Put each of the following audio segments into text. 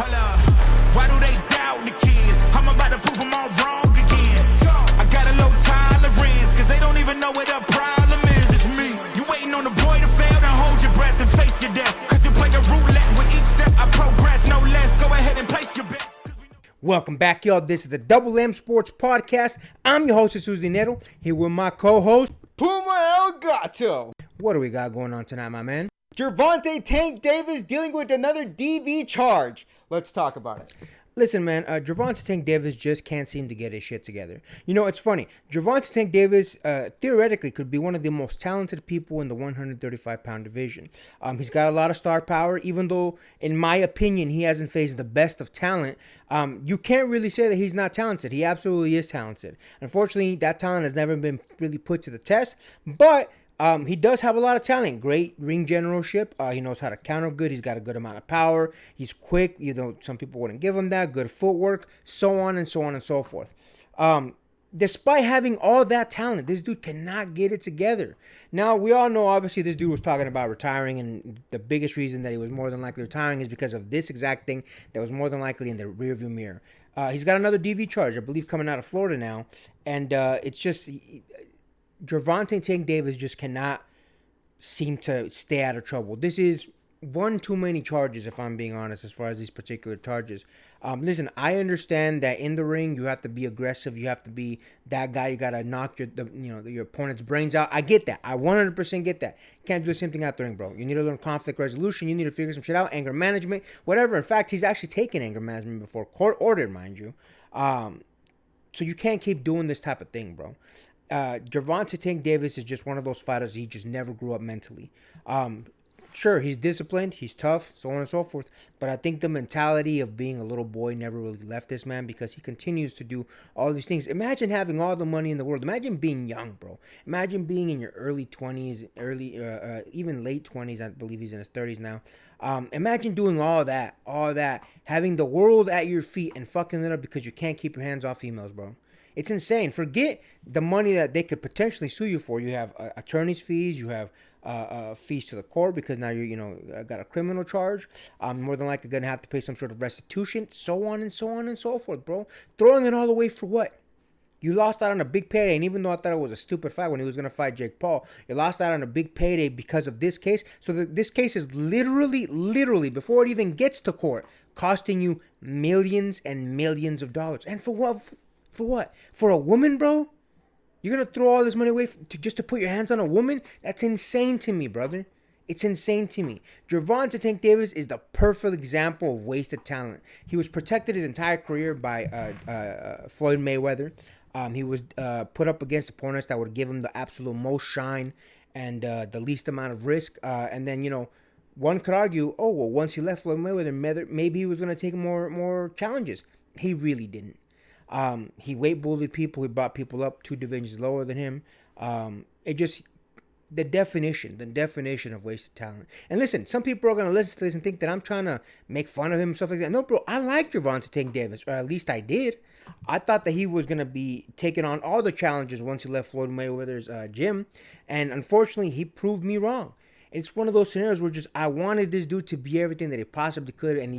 Hold up. Why do they doubt the kid? I'm about to prove them all wrong again. I got a low tolerance, cause they don't even know what the problem is. It's me. You waiting on the boy to fail, then hold your breath and face your death. Cause you play a roulette with each step. I progress, no less. Go ahead and place your bet. Welcome back, y'all. This is the Double M Sports Podcast. I'm your host, Jesus Dinero, here with my co-host, Puma El Gato. What do we got going on tonight, my man? Gervonta Tank Davis dealing with another DV charge. Let's talk about it. Listen, man, Gervonta Tank Davis just can't seem to get his shit together. You know, it's funny. Gervonta Tank Davis theoretically could be one of the most talented people in the 135-pound division. He's got a lot of star power, even though, in my opinion, he hasn't faced the best of talent. You can't really say that he's not talented. He absolutely is talented. Unfortunately, that talent has never been really put to the test, but he does have a lot of talent. Great ring generalship. He knows how to counter good. He's got a good amount of power. He's quick. You know, some people wouldn't give him that. Good footwork, so on and so on and so forth. Despite having all that talent, this dude cannot get it together. Now, we all know, obviously, this dude was talking about retiring, and the biggest reason that he was more than likely retiring is because of this exact thing that was more than likely in the rearview mirror. He's got another DV charge, I believe, coming out of Florida now, and it's just... Gervonta Tank Davis just cannot seem to stay out of trouble. This is one too many charges, if I'm being honest, as far as these particular charges. Listen, I understand that in the ring you have to be aggressive. You have to be that guy. You gotta knock your opponent's brains out. I get that. I 100% get that. Can't do the same thing out the ring, bro. You need to learn conflict resolution. You need to figure some shit out. Anger management, whatever. In fact, he's actually taken anger management before, court ordered, mind you. So you can't keep doing this type of thing, bro. Gervonta Tank Davis is just one of those fighters. He just never grew up mentally. Sure, he's disciplined, he's tough, so on and so forth. But I think the mentality of being a little boy never really left this man because he continues to do all these things. Imagine having all the money in the world. Imagine being young, bro. Imagine being in your early 20s, even late 20s. I believe he's in his 30s now. Imagine doing all that, having the world at your feet and fucking it up because you can't keep your hands off females, bro. It's insane. Forget the money that they could potentially sue you for. You have attorney's fees. You have fees to the court because now you're got a criminal charge. More than likely going to have to pay some sort of restitution. So on and so on and so forth, bro. Throwing it all away for what? You lost out on a big payday, and even though I thought it was a stupid fight when he was going to fight Jake Paul, you lost out on a big payday because of this case. So this case is literally, before it even gets to court, costing you millions and millions of dollars. And for what? For what? For a woman, bro? You're going to throw all this money away just to put your hands on a woman? That's insane to me, brother. It's insane to me. Gervonta Tank Davis is the perfect example of wasted talent. He was protected his entire career by Floyd Mayweather. He was put up against opponents that would give him the absolute most shine and the least amount of risk. And then, one could argue, once he left Floyd Mayweather, maybe he was going to take more challenges. He really didn't. He weight bullied people. He brought people up 2 divisions lower than him. The definition of wasted talent. And listen, some people are going to listen to this and think that I'm trying to make fun of him and stuff like that. No, bro, I like Gervonta Tank Davis, or at least I did. I thought that he was going to be taking on all the challenges once he left Floyd Mayweather's gym. And unfortunately, he proved me wrong. It's one of those scenarios where I wanted this dude to be everything that he possibly could, and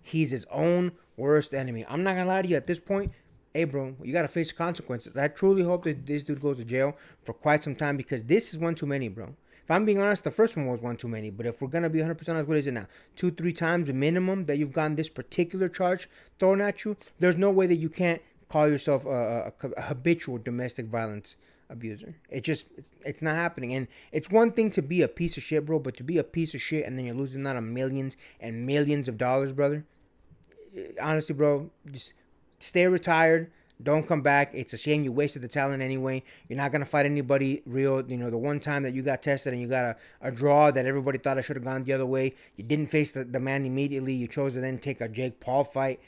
he's his own worst enemy. I'm not going to lie to you at this point. Hey, bro, you got to face the consequences. I truly hope that this dude goes to jail for quite some time because this is one too many, bro. If I'm being honest, the first one was one too many. But if we're going to be 100% honest, what is it now? 2-3 times the minimum that you've gotten this particular charge thrown at you? There's no way that you can't call yourself a habitual domestic violence abuser. It's not happening. And it's one thing to be a piece of shit, bro, but to be a piece of shit and then you're losing out on millions and millions of dollars, brother. Honestly, bro, just stay retired. Don't come back. It's a shame you wasted the talent anyway. You're not going to fight anybody real. The one time that you got tested and you got a draw that everybody thought I should have gone the other way. You didn't face the man immediately. You chose to then take a Jake Paul fight.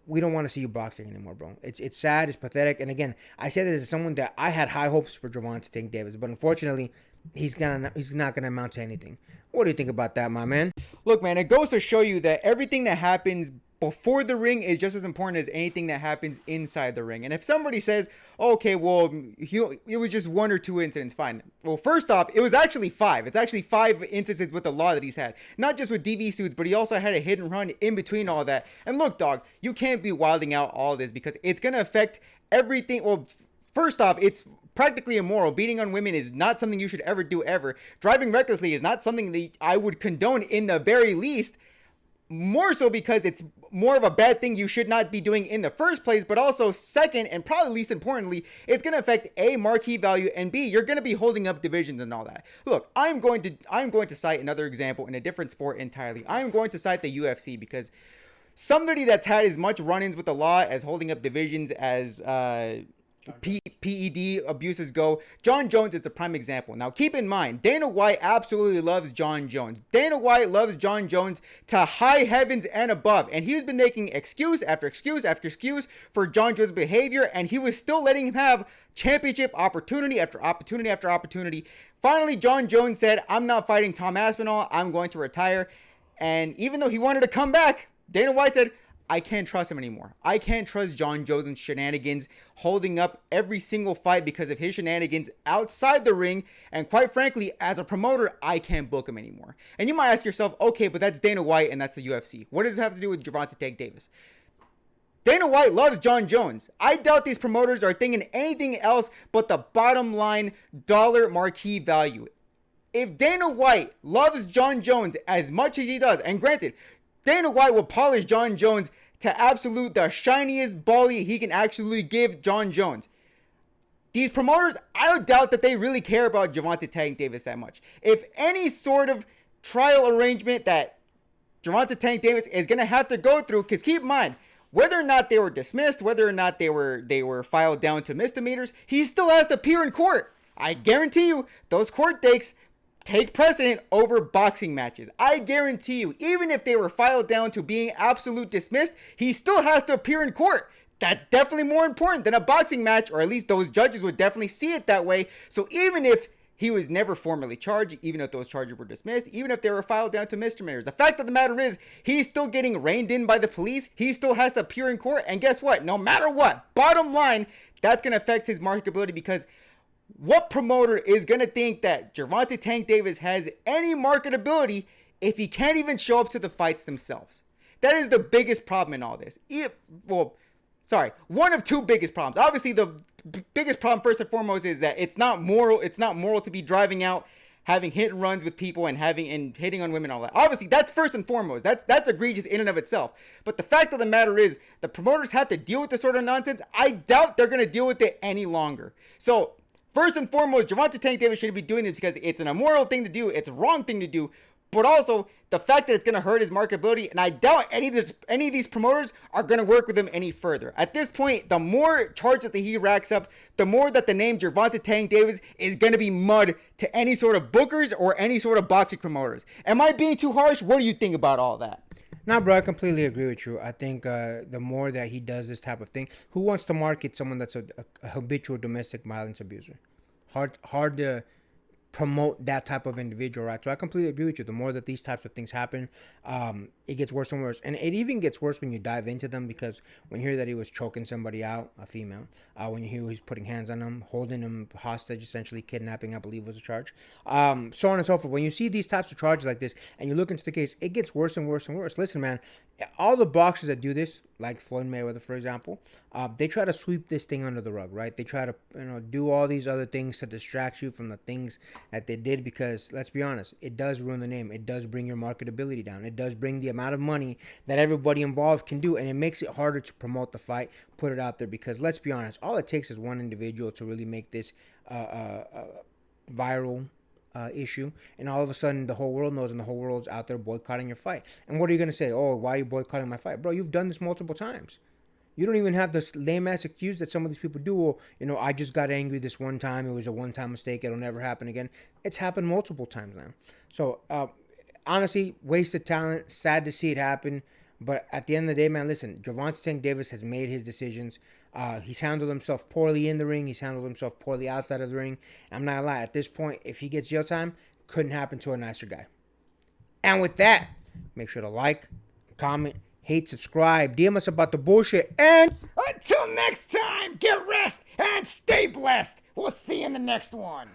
We don't want to see you boxing anymore, bro. It's sad. It's pathetic. And again, I say this as someone that I had high hopes for Gervonta Tank Davis. But unfortunately, he's not going to amount to anything. What do you think about that, my man? Look, man, it goes to show you that everything that happens before the ring is just as important as anything that happens inside the ring. And if somebody says, okay, well, it was just 1 or 2 incidents, fine. Well, first off, it was actually 5. It's actually 5 instances with the law that he's had. Not just with DV suits, but he also had a hit and run in between all that. And look, dog, you can't be wilding out all this because it's going to affect everything. Well, first off, it's practically immoral. Beating on women is not something you should ever do ever. Driving recklessly is not something that I would condone in the very least. More so because it's more of a bad thing you should not be doing in the first place, but also second, and probably least importantly, it's going to affect A, marquee value, and B, you're going to be holding up divisions and all that. Look, I'm going to cite another example in a different sport entirely. I'm going to cite the UFC because somebody that's had as much run-ins with the law as holding up divisions as PED abuses go, John Jones is the prime example. Now, keep in mind, Dana White absolutely loves John Jones. Dana White loves John Jones to high heavens and above. And he's been making excuse after excuse after excuse for John Jones' behavior. And he was still letting him have championship opportunity after opportunity after opportunity. Finally, John Jones said, I'm not fighting Tom Aspinall. I'm going to retire. And even though he wanted to come back, Dana White said, I can't trust him anymore. I can't trust John Jones' shenanigans holding up every single fight because of his shenanigans outside the ring. And quite frankly, as a promoter, I can't book him anymore. And you might ask yourself, okay, but that's Dana White and that's the UFC. What does it have to do with Gervonta Tank Davis? Dana White loves John Jones. I doubt these promoters are thinking anything else but the bottom line dollar marquee value. If Dana White loves John Jones as much as he does, and granted, Dana White will polish John Jones to absolute the shiniest ball he can actually give John Jones. These promoters, I don't doubt that they really care about Gervonta Tank Davis that much. If any sort of trial arrangement that Gervonta Tank Davis is going to have to go through, because keep in mind, whether or not they were dismissed, whether or not they were filed down to misdemeanors, he still has to appear in court. I guarantee you, those court dates take precedent over boxing matches. I guarantee you, even if they were filed down to being absolute dismissed, he still has to appear in court. That's definitely more important than a boxing match, or at least those judges would definitely see it that way. So even if he was never formally charged, even if those charges were dismissed, even if they were filed down to misdemeanors, the fact of the matter is he's still getting reined in by the police. He still has to appear in court. And guess what? No matter what, bottom line, that's going to affect his marketability, because what promoter is going to think that Gervonta Tank Davis has any marketability if he can't even show up to the fights themselves? That is the biggest problem in all this. One of 2 biggest problems. Obviously, the biggest problem, first and foremost, is that it's not moral. It's not moral to be driving out, having hit and runs with people and hitting on women and all that. Obviously, that's first and foremost. That's egregious in and of itself. But the fact of the matter is, the promoters have to deal with this sort of nonsense. I doubt they're going to deal with it any longer. So, first and foremost, Gervonta Tank Davis shouldn't be doing this because it's an immoral thing to do. It's a wrong thing to do. But also, the fact that it's going to hurt his marketability, and I doubt any of these promoters are going to work with him any further. At this point, the more charges that he racks up, the more that the name Gervonta Tank Davis is going to be mud to any sort of bookers or any sort of boxing promoters. Am I being too harsh? What do you think about all that? No, bro, I completely agree with you. I think the more that he does this type of thing, who wants to market someone that's a habitual domestic violence abuser? Hard to promote that type of individual, right? So I completely agree with you. The more that these types of things happen, it gets worse and worse. And it even gets worse when you dive into them, because when you hear that he was choking somebody out, a female, when you hear he's putting hands on them, holding them hostage, essentially kidnapping, I believe was a charge, so on and so forth. When you see these types of charges like this and you look into the case, it gets worse and worse and worse. Listen, man, all the boxers that do this, like Floyd Mayweather, for example, they try to sweep this thing under the rug, right? They try to, do all these other things to distract you from the things that they did, because let's be honest, it does ruin the name. It does bring your marketability down. It does bring the amount of money that everybody involved can do, and it makes it harder to promote the fight, put it out there, because let's be honest, all it takes is one individual to really make this viral issue, and all of a sudden the whole world knows, and the whole world's out there boycotting your fight. And what are you going to say? Oh, why are you boycotting my fight? Bro, you've done this multiple times. You don't even have this lame-ass excuse that some of these people do. Well, I just got angry this one time. It was a one-time mistake. It'll never happen again. It's happened multiple times now. So, honestly, wasted talent. Sad to see it happen. But at the end of the day, man, listen, Gervonta Tank Davis has made his decisions. He's handled himself poorly in the ring. He's handled himself poorly outside of the ring. I'm not gonna lie. At this point, if he gets jail time, couldn't happen to a nicer guy. And with that, make sure to like, comment, hate, subscribe, DM us about the bullshit, and Until next time, get rest and stay blessed. We'll see you in the next one.